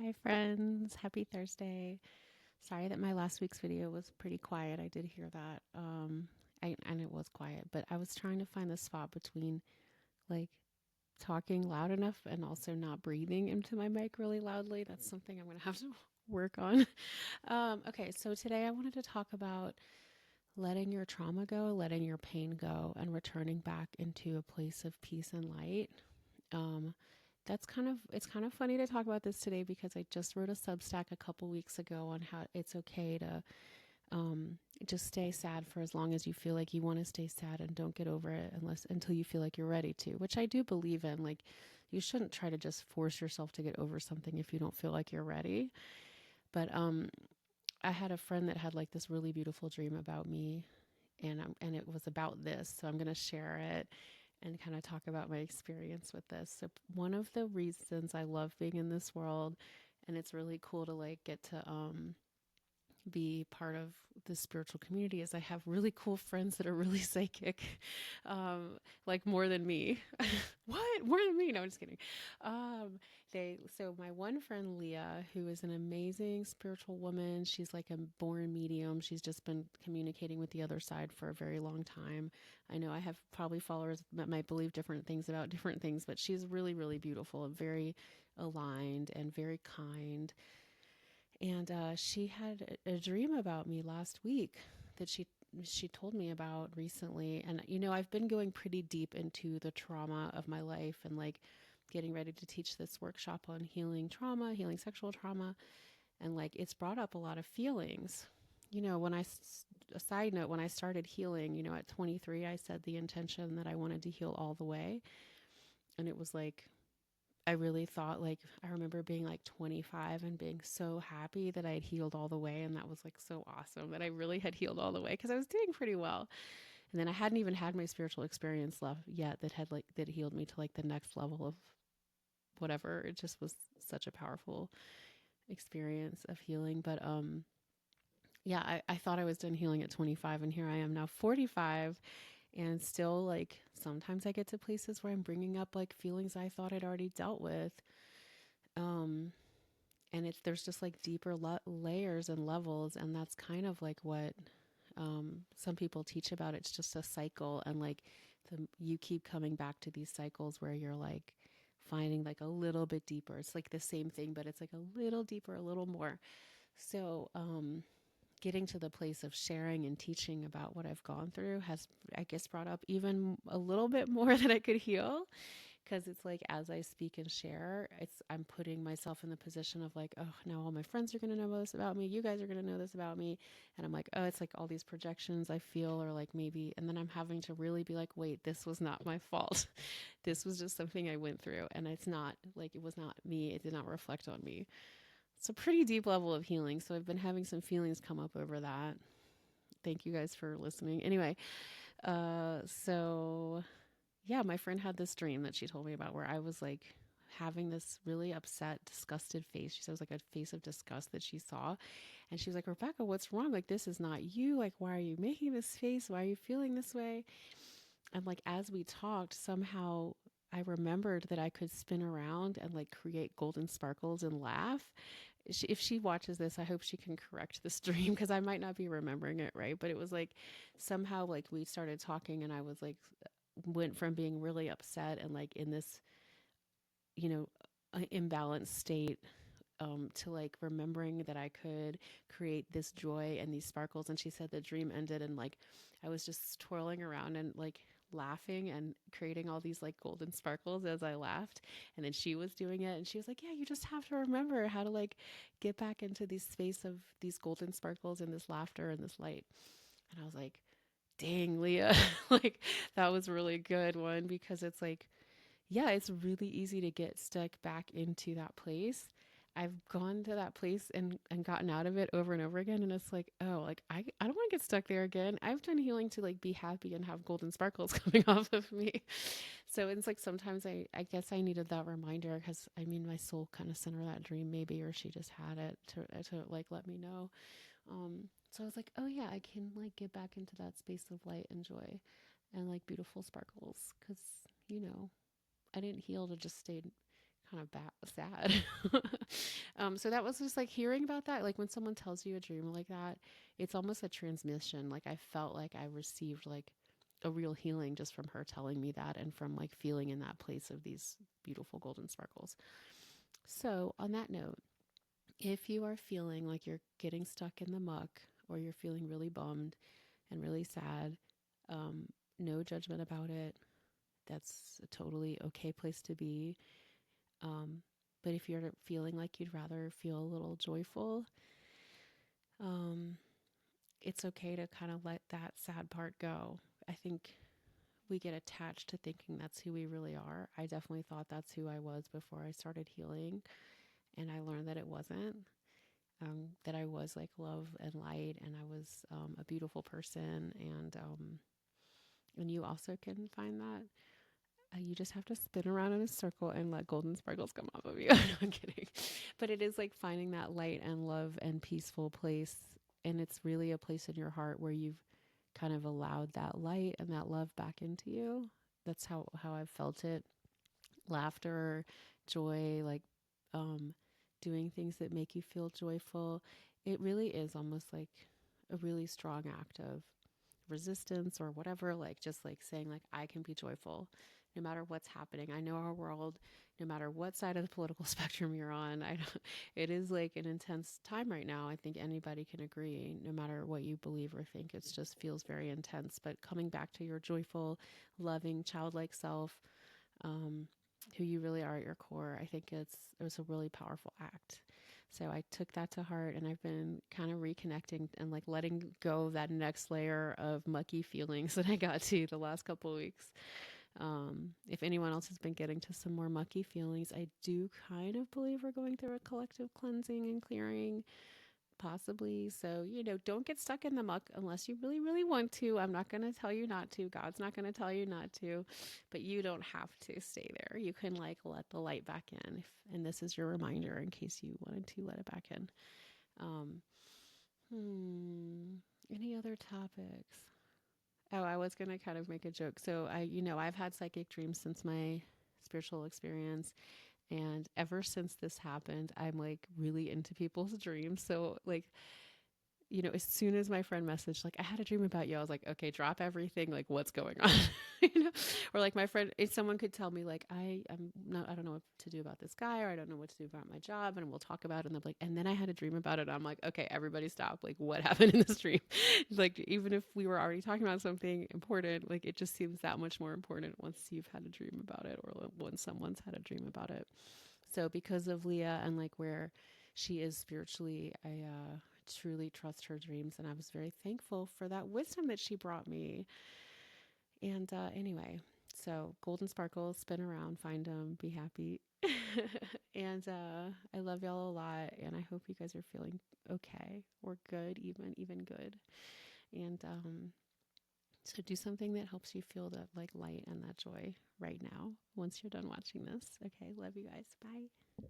Hi, friends. Happy Thursday. Sorry that my last week's video was pretty quiet. I did hear that. And it was quiet, but I was trying to find the spot between like talking loud enough and also not breathing into my mic really loudly. That's something I'm going to have to work on. Okay, so today I wanted to talk about letting your trauma go, letting your pain go, and returning back into a place of peace and light. Um, it's kind of funny to talk about this today because I just wrote a Substack a couple weeks ago on how it's okay to just stay sad for as long as you feel like you want to stay sad and don't get over it unless until you feel like you're ready to, which I do believe in. Like, you shouldn't try to just force yourself to get over something if you don't feel like you're ready. But I had a friend that had like this really beautiful dream about me, and it was about this. So I'm going to share it and kind of talk about my experience with this. So one of the reasons I love being in this world, and it's really cool to like get to be part of the spiritual community, is I have really cool friends that are really psychic, like more than me. What? More than me? No, I'm just kidding. Um, so my one friend Leah, who is an amazing spiritual woman, she's like a born medium. She's just been communicating with the other side for a very long time. I know I have probably followers that might believe different things about different things, but she's really, really beautiful and very aligned and very kind. And she had a dream about me last week that she told me about recently. And I've been going pretty deep into the trauma of my life and like getting ready to teach this workshop on healing trauma, healing sexual trauma, and like it's brought up a lot of feelings. A side note, when I started healing, at 23, I said the intention that I wanted to heal all the way. And it was like I really thought, like, I remember being like 25 and being so happy that I had healed all the way. And that was like so awesome that I really had healed all the way because I was doing pretty well. And then I hadn't even had my spiritual experience left yet that healed me to like the next level of whatever. It just was such a powerful experience of healing. But yeah, I thought I was done healing at 25, and here I am now 45. And still, like, sometimes I get to places where I'm bringing up like feelings I thought I'd already dealt with. Um, and there's just like deeper layers and levels, and that's kind of like what some people teach about. It's just a cycle, and like you keep coming back to these cycles where you're like finding like a little bit deeper. It's like the same thing, but it's like a little deeper, a little more. So getting to the place of sharing and teaching about what I've gone through has, I guess, brought up even a little bit more that I could heal, because it's like as I speak and share, I'm putting myself in the position of like, oh, now all my friends are going to know this about me, you guys are going to know this about me, and I'm like, oh, it's like all these projections I feel, or like maybe, and then I'm having to really be like, wait, this was not my fault. This was just something I went through, and it's not like, it was not me, it did not reflect on me. It's a pretty deep level of healing, so I've been having some feelings come up over that. Thank you guys for listening. Anyway, so yeah, my friend had this dream that she told me about where I was like having this really upset, disgusted face. She said it was like a face of disgust that she saw. And she was like, Rebecca, what's wrong? Like, this is not you. Like, why are you making this face? Why are you feeling this way? And like, as we talked, somehow I remembered that I could spin around and like create golden sparkles and laugh. If she watches this, I hope she can correct this dream because I might not be remembering it right. But it was like somehow like we started talking, and I was like, went from being really upset and like in this, you know, imbalanced state, to like remembering that I could create this joy and these sparkles. And she said the dream ended, and like I was just twirling around and like laughing and creating all these like golden sparkles as I laughed. And then she was doing it, and she was like, yeah, you just have to remember how to like get back into this space of these golden sparkles and this laughter and this light. And I was like, dang, Leah, like that was a really good one, because it's like, yeah, it's really easy to get stuck back into that place. I've gone to that place and gotten out of it over and over again. And it's like, oh, like I don't want to get stuck there again. I've done healing to like be happy and have golden sparkles coming off of me. So it's like sometimes I guess I needed that reminder, because I mean, my soul kind of sent her that dream maybe, or she just had it to like let me know. So I was like, oh yeah, I can like get back into that space of light and joy and like beautiful sparkles, because, you know, I didn't heal to just stay kind of sad. So that was just like hearing about that. Like when someone tells you a dream like that, it's almost a transmission. Like I felt like I received like a real healing just from her telling me that and from like feeling in that place of these beautiful golden sparkles. So, on that note, if you are feeling like you're getting stuck in the muck or you're feeling really bummed and really sad, um, no judgment about it. That's a totally okay place to be. Um, but if you're feeling like you'd rather feel a little joyful, um, it's okay to kind of let that sad part go. I think we get attached to thinking that's who we really are. I definitely thought that's who I was before I started healing, and I learned that it wasn't. That I was like love and light, and I was a beautiful person, and you also can find that. You just have to spin around in a circle and let golden sparkles come off of you. No, I'm kidding. But it is like finding that light and love and peaceful place. And it's really a place in your heart where you've kind of allowed that light and that love back into you. That's how I've felt it. Laughter, joy, like um, doing things that make you feel joyful. It really is almost like a really strong act of resistance or whatever, like just like saying like I can be joyful no matter what's happening. I know our world, no matter what side of the political spectrum you're on, I don't, it is like an intense time right now. I think anybody can agree, no matter what you believe or think. It just feels very intense. But coming back to your joyful, loving, childlike self, um, who you really are at your core, I think it was a really powerful act. So I took that to heart, and I've been kind of reconnecting and like letting go of that next layer of mucky feelings that I got to the last couple of weeks. If anyone else has been getting to some more mucky feelings, I do kind of believe we're going through a collective cleansing and clearing. Possibly. So, don't get stuck in the muck unless you really, really want to. I'm not going to tell you not to. God's not going to tell you not to, but you don't have to stay there. You can like let the light back in. And this is your reminder in case you wanted to let it back in. Um, any other topics? Oh, I was going to kind of make a joke. So I've had psychic dreams since my spiritual experience. And ever since this happened, I'm like really into people's dreams. So like as soon as my friend messaged, like, I had a dream about you, I was like, okay, drop everything. Like, what's going on? you know? Or like my friend, if someone could tell me, like, I don't know what to do about this guy, or I don't know what to do about my job, and we'll talk about it. And they're like, and then I had a dream about it. I'm like, okay, everybody stop. Like, what happened in this dream? Like, even if we were already talking about something important, like, it just seems that much more important once you've had a dream about it, or when someone's had a dream about it. So because of Leah and like where she is spiritually, I truly trust her dreams, and I was very thankful for that wisdom that she brought me. And anyway, so golden sparkles, spin around, find them, be happy. And I love y'all a lot, and I hope you guys are feeling okay or good, even good. And so do something that helps you feel that like light and that joy right now once you're done watching this. Okay, love you guys. Bye.